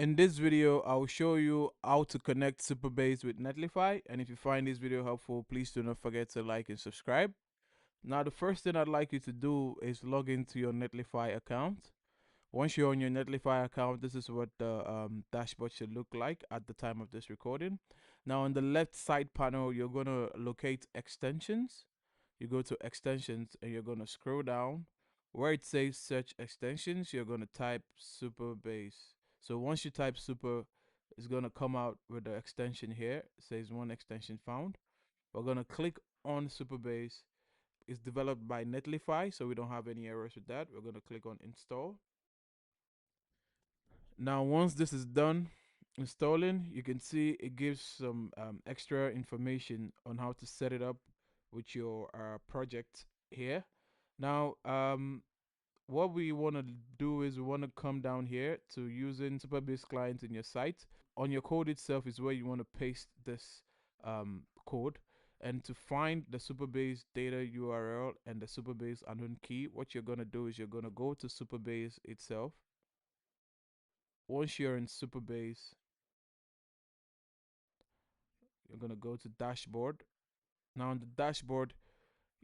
In this video, I'll show you how to connect Supabase with Netlify. And if you find this video helpful, please do not forget to like and subscribe. Now, the first thing I'd like you to do is log into your Netlify account. Once you're on your Netlify account, this is what the dashboard should look like at the time of this recording. Now, on the left side panel, you're going to locate extensions. You go to extensions and you're going to scroll down. Where it says search extensions, you're going to type Supabase. So once you type Super, it's going to come out with the extension here. It says one extension found. We're going to click on Supabase. It's developed by Netlify, so we don't have any errors with that. We're going to click on install. Now, once this is done installing, you can see it gives some extra information on how to set it up with your project here. Now, what we want to do is we want to come down here to using Supabase client in your site. On your code itself is where you want to paste this code. And to find the Supabase data URL and the Supabase unknown key, what you're going to do is you're going to go to Supabase itself. Once you're in Supabase, you're going to go to dashboard. Now on the dashboard,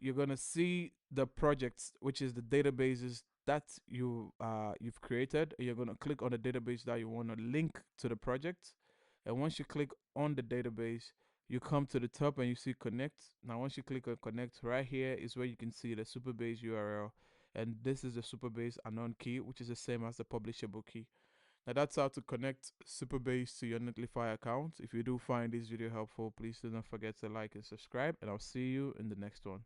you're going to see the projects, which is the databases that you've created. You're going to click on the database that you want to link to the project. And once you click on the database, you come to the top and you see connect. Now once you click on connect, right here is where you can see the Supabase URL, and this is the Supabase unknown key, which is the same as the publishable key. Now that's how to connect Supabase to your Netlify account. If you do find this video helpful, please do not forget to like and subscribe, and I'll see you in the next one.